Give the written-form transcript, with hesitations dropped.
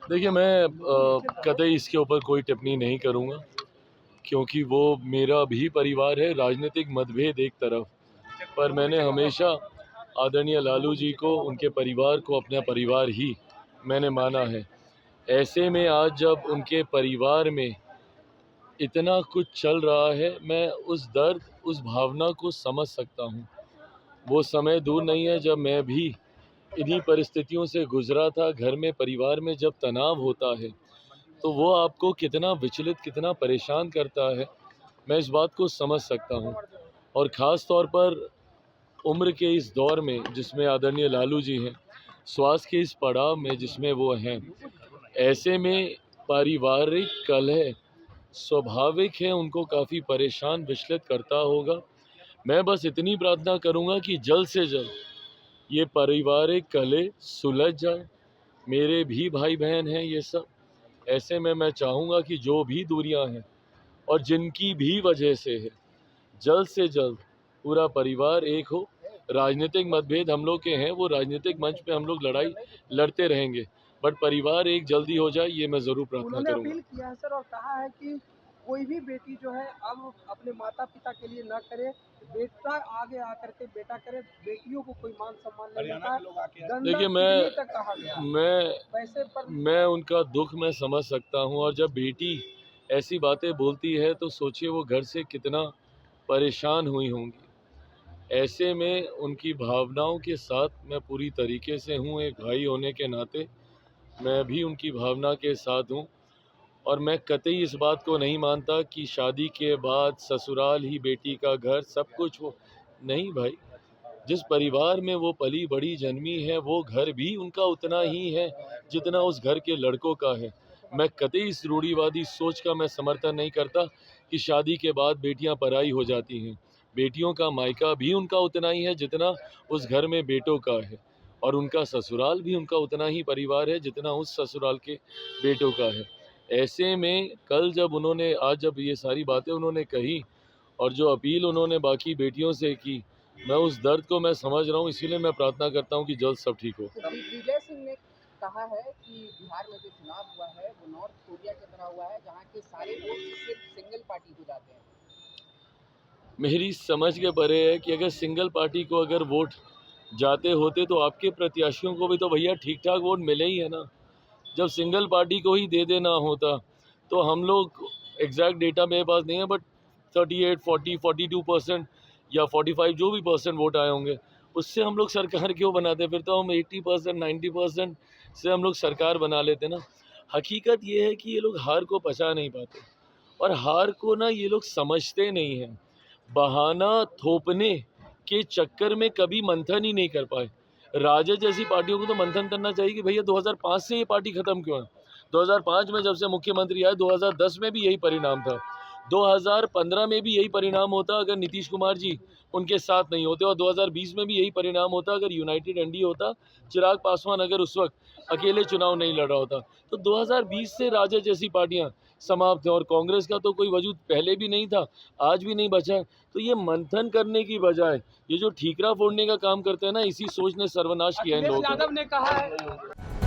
देखिए, मैं कतई इसके ऊपर कोई टिप्पणी नहीं करूँगा, क्योंकि वो मेरा भी परिवार है। राजनीतिक मतभेद एक तरफ, पर मैंने हमेशा आदरणीय लालू जी को, उनके परिवार को अपना परिवार ही मैंने माना है। ऐसे में आज जब उनके परिवार में इतना कुछ चल रहा है, मैं उस दर्द, उस भावना को समझ सकता हूँ। वो समय दूर नहीं है जब मैं भी इन्हीं परिस्थितियों से गुजरा था। घर में, परिवार में जब तनाव होता है तो वो आपको कितना विचलित, कितना परेशान करता है, मैं इस बात को समझ सकता हूँ। और ख़ास तौर पर उम्र के इस दौर में जिसमें आदरणीय लालू जी हैं, स्वास्थ्य के इस पड़ाव में जिसमें वो हैं, ऐसे में पारिवारिक कलह स्वाभाविक है, उनको काफ़ी परेशान, विचलित करता होगा। मैं बस इतनी प्रार्थना करूँगा कि जल्द से जल्द ये पारिवारिक कलह सुलझ जाए। मेरे भी भाई बहन हैं ये सब। ऐसे में मैं चाहूँगा कि जो भी दूरियां हैं और जिनकी भी वजह से है, जल्द से जल्द पूरा परिवार एक हो। राजनीतिक मतभेद हम लोग के हैं, वो राजनीतिक मंच पे हम लोग लड़ाई लड़ते रहेंगे, बट परिवार एक जल्दी हो जाए, ये मैं ज़रूर प्रार्थना करूँगा। उन्होंने अपील किया है सर, और कहा है कि कोई भी बेटी जो है अब अपने माता पिता के लिए न करे, बेटा आगे आकर के बेटा करे, बेटियों को कोई मान सम्मान नहीं देता। देखिए, मैं उनका दुख मैं समझ सकता हूँ, और जब बेटी ऐसी बातें बोलती है तो सोचिए वो घर से कितना परेशान हुई होंगी। ऐसे में उनकी भावनाओं के साथ मैं पूरी तरीके से हूँ। एक भाई होने के नाते मैं भी उनकी भावना के साथ हूँ, और मैं कतई इस बात को नहीं मानता कि शादी के बाद ससुराल ही बेटी का घर सब कुछ हो। नहीं भाई, जिस परिवार में वो पली बड़ी जन्मी है, वो घर भी उनका उतना ही है जितना उस घर के लड़कों का है। मैं कतई इस रूढ़िवादी सोच का मैं समर्थन नहीं करता कि शादी के बाद बेटियां पराई हो जाती हैं। बेटियों का मायका भी उनका उतना ही है जितना उस घर में बेटों का है, और उनका ससुराल भी उनका उतना ही परिवार है जितना उस ससुराल के बेटों का है। ऐसे में आज जब ये सारी बातें उन्होंने कही और जो अपील उन्होंने बाकी बेटियों से की, मैं उस दर्द को मैं समझ रहा हूँ। इसीलिए मैं प्रार्थना करता हूँ कि जल्द सब ठीक हो। विजय सिंह ने कहा है कि बिहार में जो चुनाव हुआ है वो नॉर्थ कोरिया की तरह हुआ है, जहाँ के सारे वोट सिर्फ सिंगल पार्टी को जाते हैं। मेरी समझ के परे है कि अगर सिंगल पार्टी को अगर वोट जाते होते तो आपके प्रत्याशियों को भी तो भैया ठीक ठाक वोट मिले ही है ना। जब सिंगल पार्टी को ही दे देना होता तो हम लोग, एग्जैक्ट डेटा मेरे पास नहीं है, बट 38, 40, 42% या 45 जो भी परसेंट वोट आए होंगे, उससे हम लोग सरकार क्यों बनाते? फिर तो हम 80%, 90% से हम लोग सरकार बना लेते ना। हकीकत ये है कि ये लोग हार को पचा नहीं पाते, और हार को ना ये लोग समझते नहीं हैं। बहाना थोपने के चक्कर में कभी मंथन ही नहीं कर पाए। राजद जैसी पार्टियों को तो मंथन करना चाहिए कि भैया 2005 से ये पार्टी खत्म क्यों है। 2005 में जब से मुख्यमंत्री आए, 2010 में भी यही परिणाम था, 2015 में भी यही परिणाम होता अगर नीतीश कुमार जी उनके साथ नहीं होते, और 2020 में भी यही परिणाम होता अगर यूनाइटेड एनडीए होता, चिराग पासवान अगर उस वक्त अकेले चुनाव नहीं लड़ रहा होता। तो 2020 से राजद जैसी पार्टियां समाप्त हैं, और कांग्रेस का तो कोई वजूद पहले भी नहीं था, आज भी नहीं बचा है। तो ये मंथन करने की बजाय ये जो ठीकरा फोड़ने का काम करते हैं ना, इसी सोच ने सर्वनाश किया है इन लोगों को। यादव ने कहा है